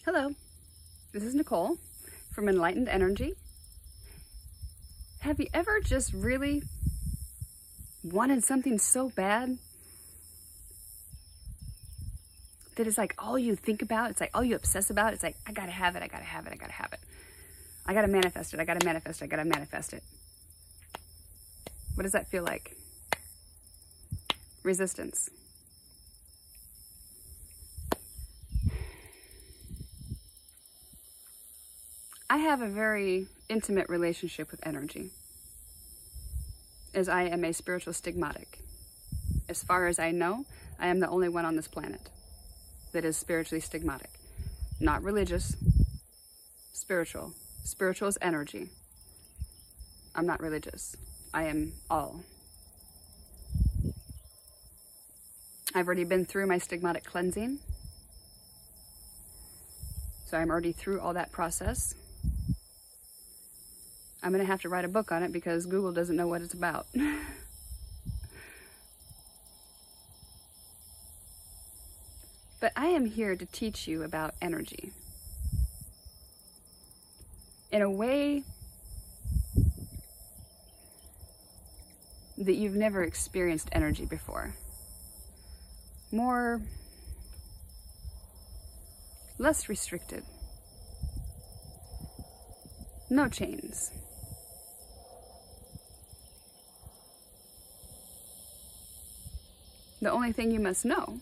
Hello, this is Nicole from Enlightened Energy. Have you ever just really wanted something so bad that it's like all you think about, it's like all you obsess about, it's like, I gotta have it, I gotta have it, I gotta have it. I gotta manifest it, I gotta manifest it, I gotta manifest it. What does that feel like? Resistance. I have a very intimate relationship with energy, as I am a spiritual stigmatic. As far as I know, I am the only one on this planet that is spiritually stigmatic. Not religious, spiritual. Spiritual is energy. I'm not religious. I am all. I've already been through my stigmatic cleansing. So I'm already through all that process. I'm going to have to write a book on it because Google doesn't know what it's about. But I am here to teach you about energy in a way that you've never experienced energy before. Less restricted. No chains. The only thing you must know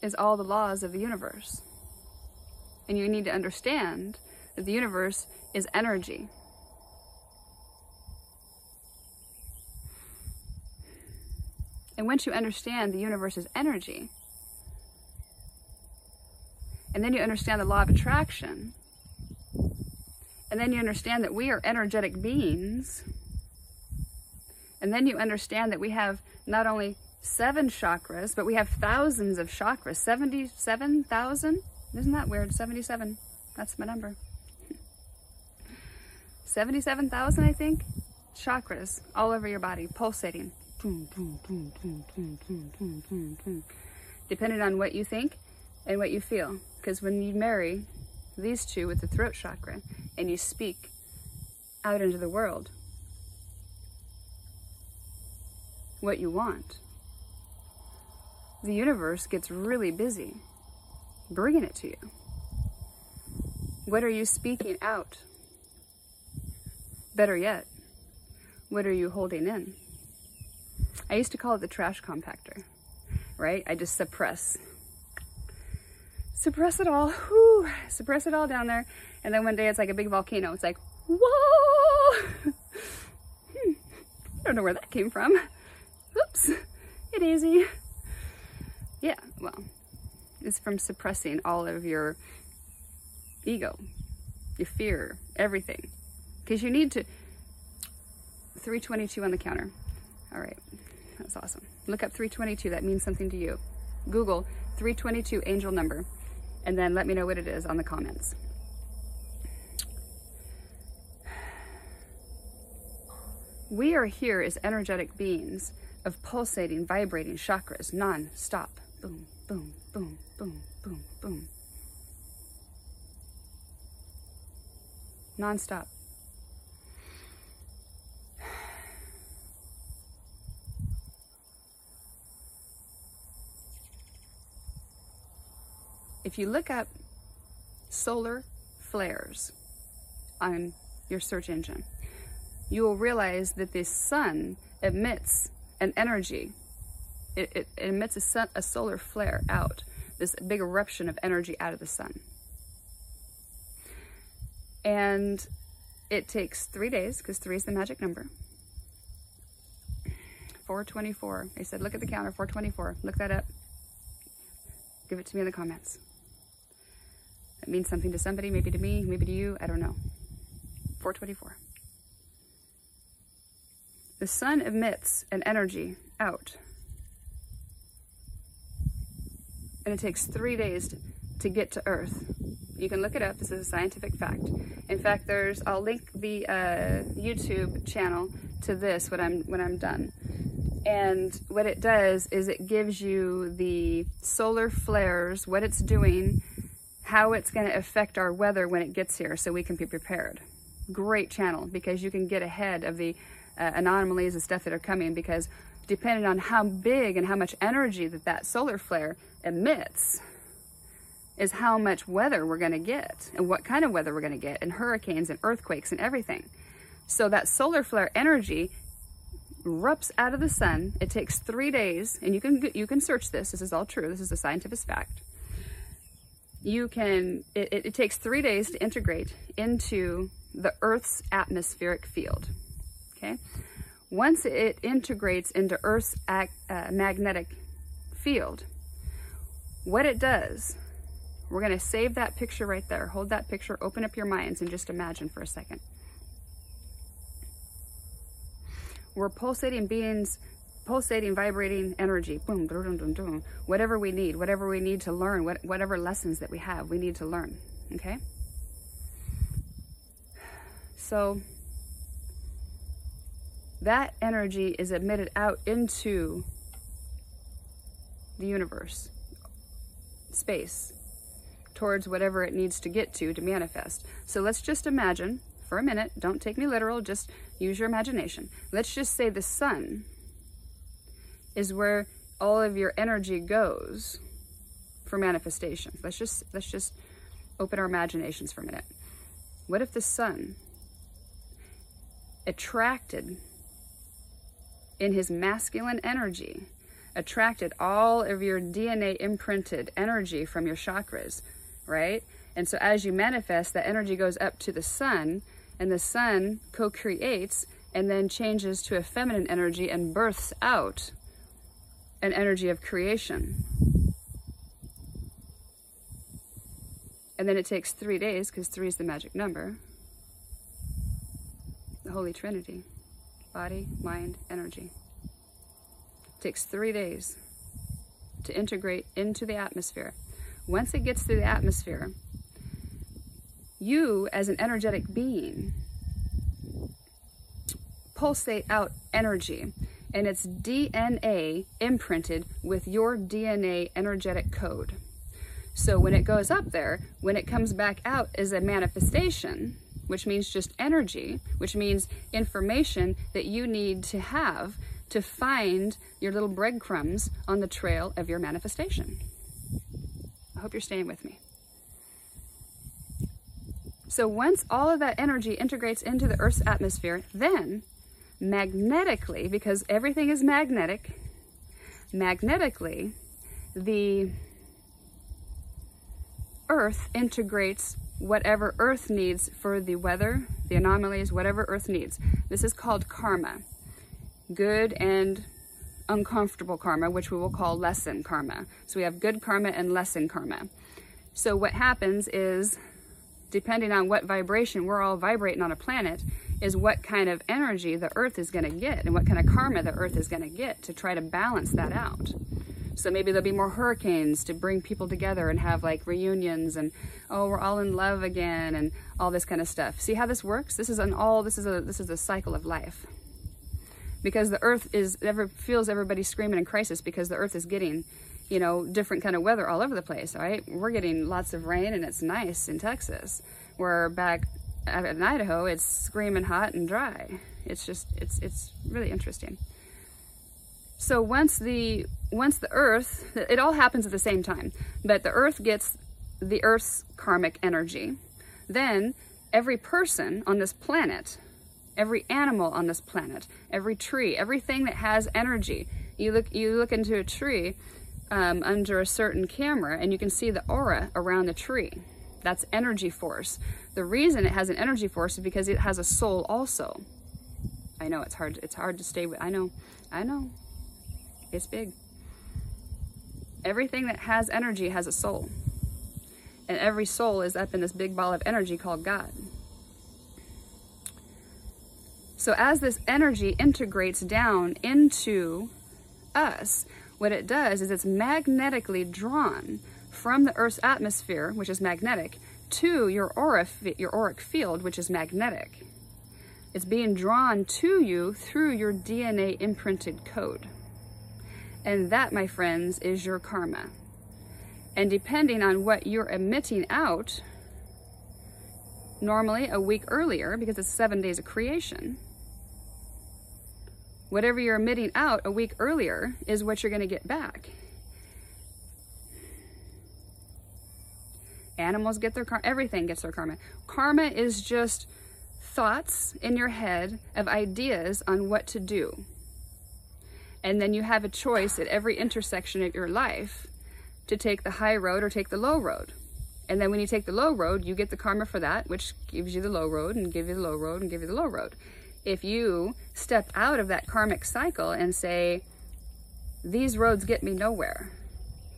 is all the laws of the universe. And you need to understand that the universe is energy. And once you understand the universe is energy, and then you understand the law of attraction, and then you understand that we are energetic beings, and then you understand that we have not only 7 chakras, but we have thousands of chakras, 77,000? Isn't that weird? 77, that's my number. 77,000, I think, chakras all over your body, pulsating. Depending on what you think and what you feel. Because when you marry these two with the throat chakra and you speak out into the world what you want, the universe gets really busy bringing it to you. What are you speaking out? Better yet, what are you holding in? I used to call it the trash compactor, right? I just suppress it all, whoo, suppress it all down there. And then one day it's like a big volcano. It's like, whoa! I don't know where that came from. Oops, get easy. Yeah, well, it's from suppressing all of your ego, your fear, everything. Because you need to, 322 on the counter. All right, that's awesome. Look up 322, that means something to you. Google 322 angel number, and then let me know what it is on the comments. We are here as energetic beings of pulsating, vibrating chakras non-stop. Boom, boom, boom, boom, boom, boom. Non-stop. If you look up solar flares on your search engine, you will realize that the sun emits an energy. It emits a solar flare out, this big eruption of energy out of the sun. And it takes 3 days, because 3 is the magic number. 424. They said, look at the counter, 424. Look that up. Give it to me in the comments. It means something to somebody, maybe to me, maybe to you, I don't know. 424. The sun emits an energy out. And it takes 3 days to get to Earth. You can look it up, this is a scientific fact. In fact, I'll link the YouTube channel to this when I'm done. And what it does is it gives you the solar flares, what it's doing, how it's going to affect our weather when it gets here so we can be prepared. Great channel, because you can get ahead of the anomalies and stuff that are coming, because depending on how big and how much energy that solar flare emits is how much weather we're going to get and what kind of weather we're going to get, and hurricanes and earthquakes and everything. So that solar flare energy erupts out of the sun. It takes 3 days, and you can search this. This is all true. This is a scientific fact. It takes 3 days to integrate into the Earth's atmospheric field. Okay. Once it integrates into Earth's magnetic field, what it does, we're going to save that picture right there. Hold that picture, open up your minds, and just imagine for a second. We're pulsating beings, pulsating, vibrating energy. Boom, boom, boom, boom. Whatever we need to learn, whatever lessons that we have, we need to learn. Okay? So that energy is emitted out into the universe, space, towards whatever it needs to get to manifest. So let's just imagine for a minute, don't take me literal, just use your imagination. Let's just say the sun is where all of your energy goes for manifestation. Let's just open our imaginations for a minute. What if the sun attracted, in his masculine energy, attracted all of your DNA imprinted energy from your chakras, right? And so as you manifest, that energy goes up to the sun, and the sun co-creates and then changes to a feminine energy and births out an energy of creation. And then it takes 3 days, because 3 is the magic number. The Holy Trinity, body, mind, energy. It takes 3 days to integrate into the atmosphere. Once it gets through the atmosphere, you as an energetic being pulsate out energy, and it's DNA imprinted with your DNA energetic code. So when it goes up there, when it comes back out as a manifestation, which means just energy, which means information that you need to have to find your little breadcrumbs on the trail of your manifestation. I hope you're staying with me. So once all of that energy integrates into the Earth's atmosphere, then magnetically, because everything is magnetic, magnetically, the Earth integrates whatever Earth needs for the weather, the anomalies, whatever Earth needs. This is called karma. Good and uncomfortable karma, which we will call lesson karma. So we have good karma and lesson karma. So what happens is, depending on what vibration we're all vibrating on a planet, is what kind of energy the Earth is going to get and what kind of karma the Earth is going to get to try to balance that out. So maybe there'll be more hurricanes to bring people together and have like reunions and, oh, we're all in love again and all this kind of stuff. See how this works? This is a cycle of life. Because the Earth feels everybody screaming in crisis, because the Earth is getting, you know, different kind of weather all over the place, right? We're getting lots of rain and it's nice in Texas. Where back in Idaho, it's screaming hot and dry. It's just, it's really interesting. So once the Earth, it all happens at the same time, but the Earth gets the Earth's karmic energy. Then every person on this planet, every animal on this planet, every tree, everything that has energy, you look into a tree under a certain camera and you can see the aura around the tree. That's energy force. The reason it has an energy force is because it has a soul also. I know it's hard to stay with. I know. It's big. Everything that has energy has a soul. And every soul is up in this big ball of energy called God. So as this energy integrates down into us, what it does is it's magnetically drawn from the Earth's atmosphere, which is magnetic, to your auric field, which is magnetic. It's being drawn to you through your DNA imprinted code. And that, my friends, is your karma. And depending on what you're emitting out, normally a week earlier, because it's 7 days of creation, whatever you're emitting out a week earlier is what you're going to get back. Animals get their karma, everything gets their karma. Karma is just thoughts in your head of ideas on what to do. And then you have a choice at every intersection of your life to take the high road or take the low road. And then when you take the low road, you get the karma for that, which gives you the low road and give you the low road and give you the low road. If you step out of that karmic cycle and say, these roads get me nowhere,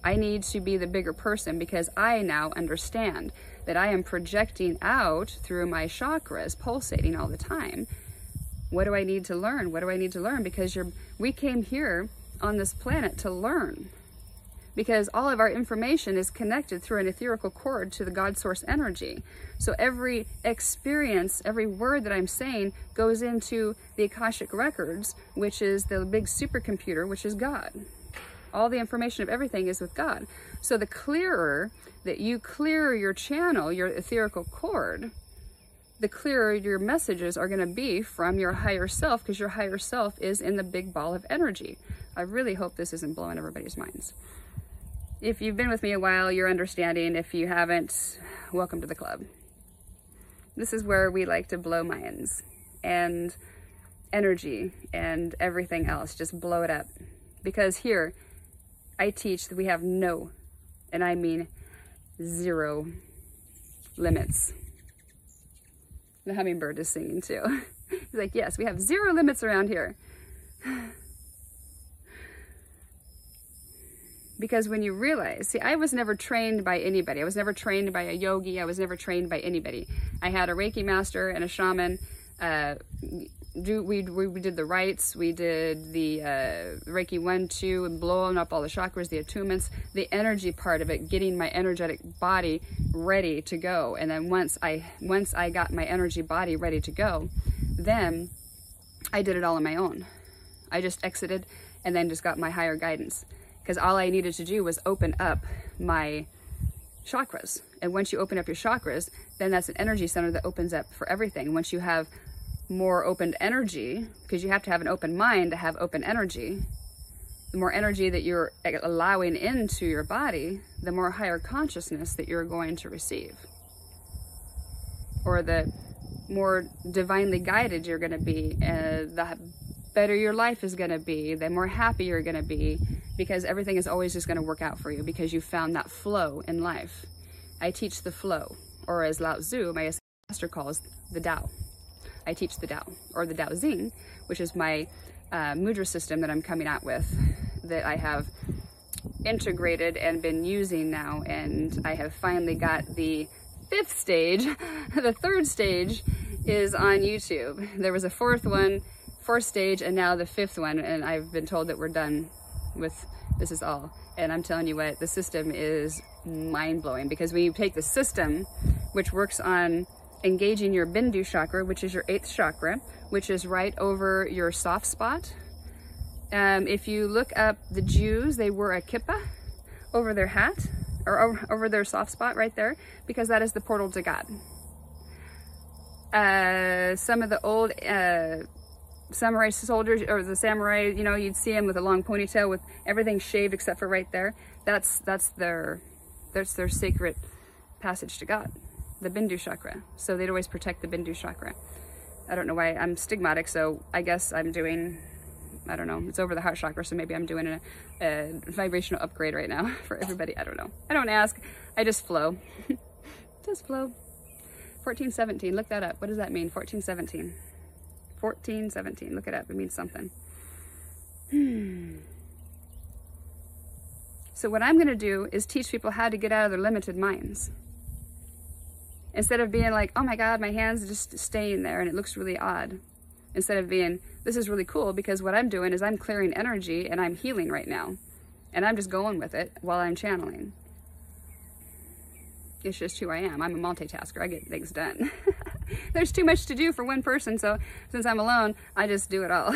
I need to be the bigger person because I now understand that I am projecting out through my chakras, pulsating all the time. What do I need to learn? What do I need to learn? Because we came here on this planet to learn. Because all of our information is connected through an etherical cord to the God source energy. So every experience, every word that I'm saying goes into the Akashic records, which is the big supercomputer, which is God. All the information of everything is with God. So the clearer that you clear your channel, your etherical cord, the clearer your messages are going to be from your higher self, because your higher self is in the big ball of energy. I really hope this isn't blowing everybody's minds. If you've been with me a while, you're understanding. If you haven't, welcome to the club. This is where we like to blow minds and energy and everything else. Just blow it up. Because here, I teach that we have no, and I mean zero, limits. The hummingbird is singing too. He's like, yes, we have zero limits around here. Because when you realize, see, I was never trained by anybody. I was never trained by a yogi. I was never trained by anybody. I had a Reiki master and a shaman. We did the rites. We did the Reiki 1, 2, and blowing up all the chakras, the attunements, the energy part of it, getting my energetic body ready to go. And then once I got my energy body ready to go, then I did it all on my own. I just exited and then just got my higher guidance. Because all I needed to do was open up my chakras. And once you open up your chakras, then that's an energy center that opens up for everything. Once you have more opened energy, because you have to have an open mind to have open energy, the more energy that you're allowing into your body, the more higher consciousness that you're going to receive. Or the more divinely guided you're going to be, the better your life is going to be, the more happy you're going to be, because everything is always just going to work out for you because you found that flow in life. I teach the flow, or as Lao Tzu, my master, calls the Tao. I teach the Tao, or the Tao Xing, which is my mudra system that I'm coming out with, that I have integrated and been using now, and I have finally got the 5th stage. The 3rd stage is on YouTube. There was a 4th stage, and now the 5th one, and I've been told that we're done with this is all. And I'm telling you what, the system is mind-blowing, because when you take the system, which works on engaging your Bindu chakra, which is your 8th chakra, which is right over your soft spot. If you look up the Jews, they wear a kippah over their hat, or over their soft spot right there, because that is the portal to God. Some of the old samurai soldiers, or the samurai, you know, you'd see them with a long ponytail with everything shaved except for right there. That's their sacred passage to God, the Bindu chakra. So they'd always protect the Bindu chakra. I don't know why. I'm stigmatic, so I guess I'm doing, I don't know, it's over the heart chakra, so maybe I'm doing a vibrational upgrade right now for everybody. I don't know. I don't ask. I just flow. Just flow. 1417, look that up. What does that mean, 1417? 1417, look it up. It means something. So what I'm going to do is teach people how to get out of their limited minds. Instead of being like, oh my God, my hand's just staying there and it looks really odd. Instead of being, this is really cool, because what I'm doing is I'm clearing energy and I'm healing right now. And I'm just going with it while I'm channeling. It's just who I am. I'm a multitasker. I get things done. There's too much to do for one person, so since I'm alone, I just do it all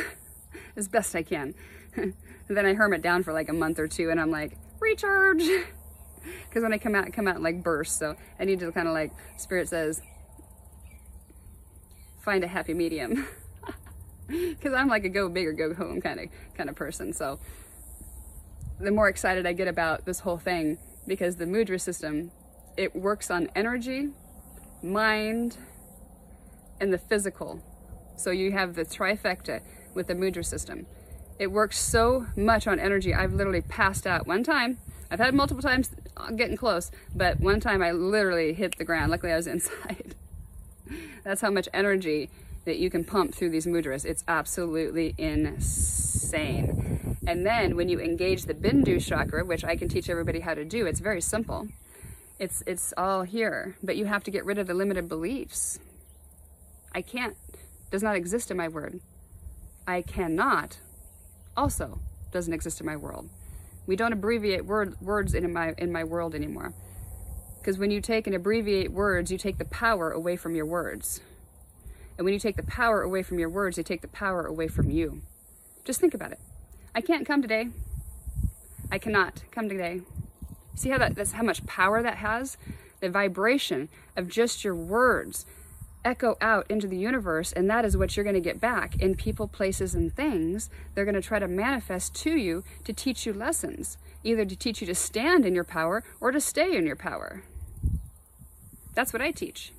as best I can. And then I hermit down for like a month or two, and I'm like, recharge! Because when I come out like bursts, so I need to kind of like, Spirit says, find a happy medium. Because I'm like a go big or go home kind of person, so the more excited I get about this whole thing, because the mudra system, it works on energy, mind, and the physical. So you have the trifecta with the mudra system. It works so much on energy, I've literally passed out one time. I've had multiple times getting close, but one time I literally hit the ground. Luckily I was inside. That's how much energy that you can pump through these mudras. It's absolutely insane. And then when you engage the Bindu chakra, which I can teach everybody how to do, it's very simple. It's all here, but you have to get rid of the limited beliefs. I can't, does not exist in my word. I cannot also doesn't exist in my world. We don't abbreviate words in my world anymore. Because when you take and abbreviate words, you take the power away from your words. And when you take the power away from your words, you take the power away from you. Just think about it. I can't come today. I cannot come today. See how that's how much power that has? The vibration of just your words echo out into the universe, and that is what you're going to get back in people, places, and things. They're going to try to manifest to you to teach you lessons, either to teach you to stand in your power or to stay in your power. That's what I teach.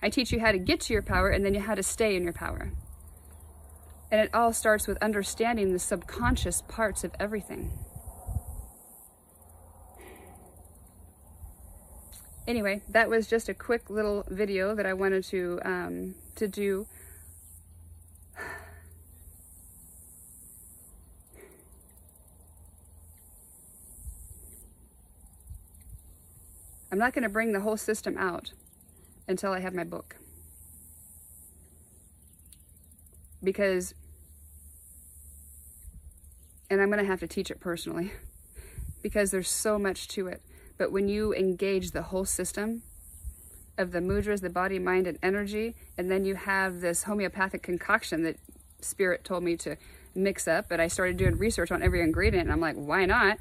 I teach you how to get to your power, and then how to stay in your power. And it all starts with understanding the subconscious parts of everything. Anyway, that was just a quick little video that I wanted to do. I'm not going to bring the whole system out until I have my book. Because, and I'm going to have to teach it personally, because there's so much to it. But when you engage the whole system of the mudras, the body, mind, and energy, and then you have this homeopathic concoction that Spirit told me to mix up, and I started doing research on every ingredient, and I'm like, why not?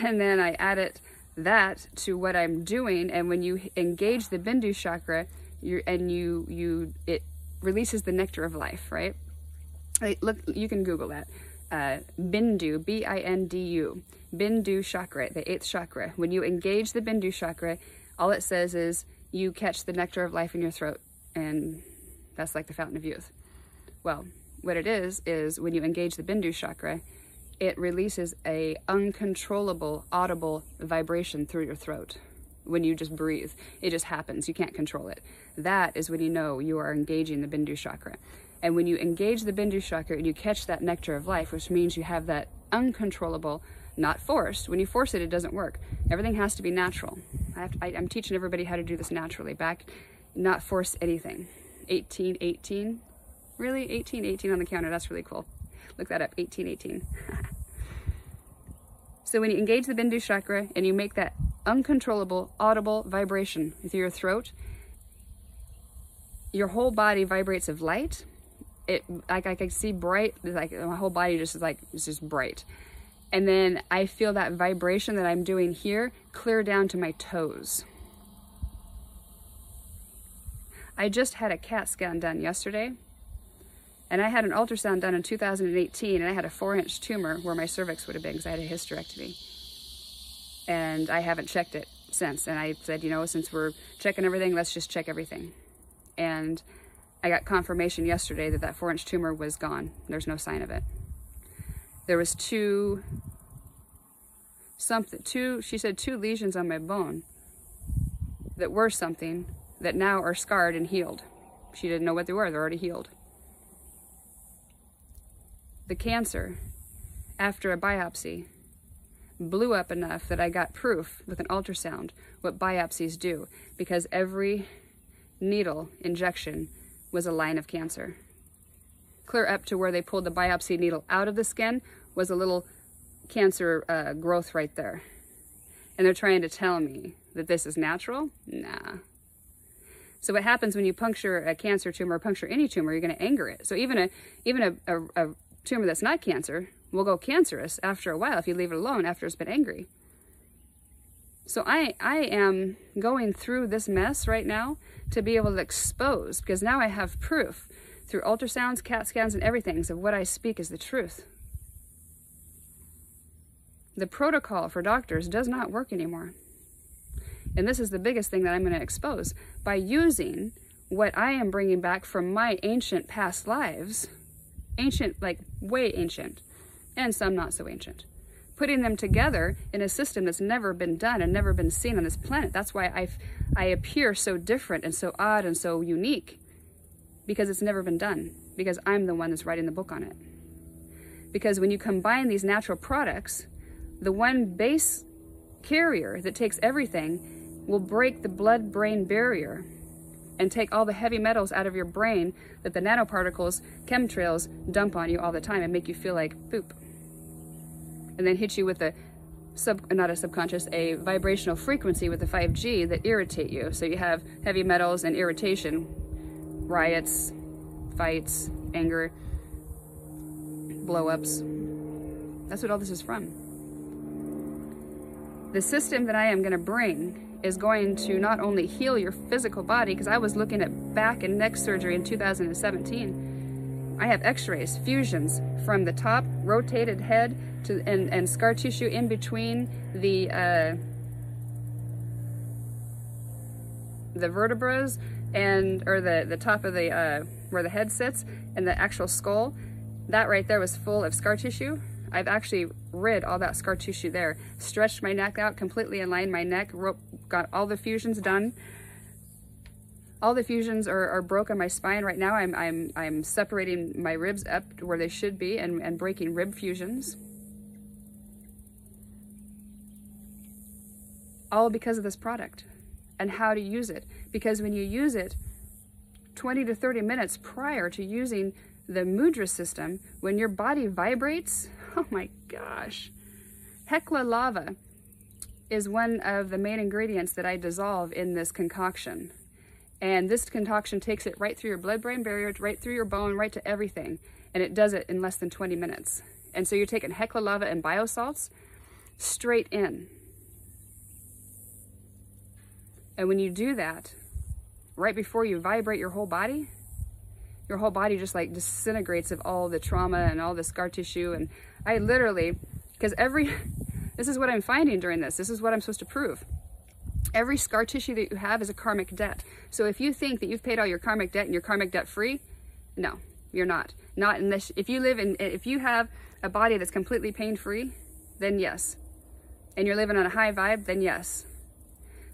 And then I added that to what I'm doing, and when you engage the Bindu chakra, it releases the nectar of life, right? Look, you can Google that. Bindu, B-I-N-D-U, Bindu chakra, the 8th chakra. When you engage the Bindu chakra, all it says is you catch the nectar of life in your throat, and that's like the fountain of youth. Well, what it is when you engage the Bindu chakra, it releases a uncontrollable, audible vibration through your throat. When you just breathe, it just happens. You can't control it. That is when you know you are engaging the Bindu chakra. And when you engage the Bindu chakra and you catch that nectar of life, which means you have that uncontrollable, not forced. When you force it, it doesn't work. Everything has to be natural. I'm teaching everybody how to do this naturally. Not force anything. 1818. Really? 1818 on the counter. That's really cool. Look that up. 1818. So when you engage the Bindu chakra and you make that uncontrollable, audible vibration through your throat, your whole body vibrates of light. I can see bright, like my whole body just is like, it's just bright. And then I feel that vibration that I'm doing here clear down to my toes. I just had a CAT scan done yesterday, and I had an ultrasound done in 2018, and I had a 4-inch tumor where my cervix would have been because I had a hysterectomy. And I haven't checked it since. And I said, you know, since we're checking everything, let's just check everything. And I got confirmation yesterday that 4-inch tumor was gone. There's no sign of it. There was she said 2 lesions on my bone that were something that now are scarred and healed. She didn't know what they were. They're already healed. The cancer, after a biopsy, blew up enough that I got proof with an ultrasound what biopsies do, because every needle injection was a line of cancer. Clear up to where they pulled the biopsy needle out of the skin was a little cancer growth right there. And they're trying to tell me that this is natural? Nah. So what happens when you puncture a cancer tumor or puncture any tumor, you're going to anger it. So even a tumor that's not cancer will go cancerous after a while if you leave it alone after it's been angry. So I am going through this mess right now to be able to expose, because now I have proof through ultrasounds, CAT scans, and everything of what I speak is the truth. The protocol for doctors does not work anymore. And this is the biggest thing that I'm going to expose. By using what I am bringing back from my ancient past lives, ancient, like way ancient, and some not so ancient, putting them together in a system that's never been done and never been seen on this planet. That's why I appear so different and so odd and so unique, because it's never been done, because I'm the one that's writing the book on it. Because when you combine these natural products, the one base carrier that takes everything will break the blood-brain barrier and take all the heavy metals out of your brain that the nanoparticles, chemtrails, dump on you all the time and make you feel like poop. And then hit you with a a vibrational frequency with the 5G that irritate you. So you have heavy metals and irritation, riots, fights, anger, blow-ups. That's what all this is from. The system that I am going to bring is going to not only heal your physical body, because I was looking at back and neck surgery in 2017. I have x-rays, fusions from the top, rotated head, to and scar tissue in between the vertebras or the top of the where the head sits and the actual skull. That right there was full of scar tissue. I've actually rid all that scar tissue there, stretched my neck out, completely aligned my neck, got all the fusions done. All the fusions are broke on my spine right now. I'm separating my ribs up to where they should be and breaking rib fusions. All because of this product and how to use it. Because when you use it 20 to 30 minutes prior to using the mudra system, when your body vibrates, oh my gosh. Hekla lava is one of the main ingredients that I dissolve in this concoction. And this concoction takes it right through your blood-brain barrier, right through your bone, right to everything. And it does it in less than 20 minutes. And so you're taking Hekla lava and biosalts straight in. And when you do that, right before you vibrate your whole body just like disintegrates of all the trauma and all the scar tissue. And I literally, because this is what I'm finding during this is what I'm supposed to prove. Every scar tissue that you have is a karmic debt. So if you think that you've paid all your karmic debt and you're karmic debt free, no, you're not. Not unless, if you have a body that's completely pain free, then yes. And you're living on a high vibe, then yes.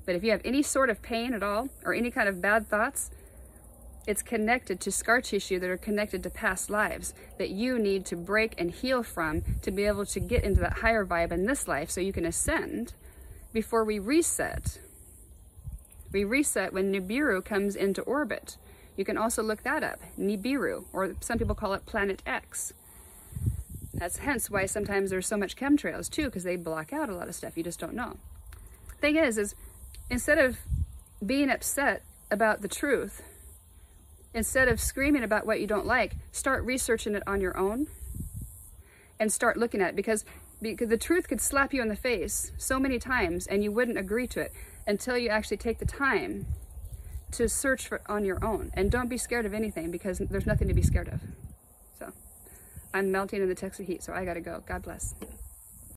But if you have any sort of pain at all, or any kind of bad thoughts, it's connected to scar tissue that are connected to past lives that you need to break and heal from to be able to get into that higher vibe in this life so you can ascend before we reset. We reset when Nibiru comes into orbit. You can also look that up, Nibiru, or some people call it Planet X. That's hence why sometimes there's so much chemtrails too, because they block out a lot of stuff you just don't know. Thing is instead of being upset about the truth, instead of screaming about what you don't like, start researching it on your own and start looking at it, because the truth could slap you in the face so many times and you wouldn't agree to it until you actually take the time to search for it on your own. And don't be scared of anything, because there's nothing to be scared of. So I'm melting in the Texas heat, so I gotta go. God bless.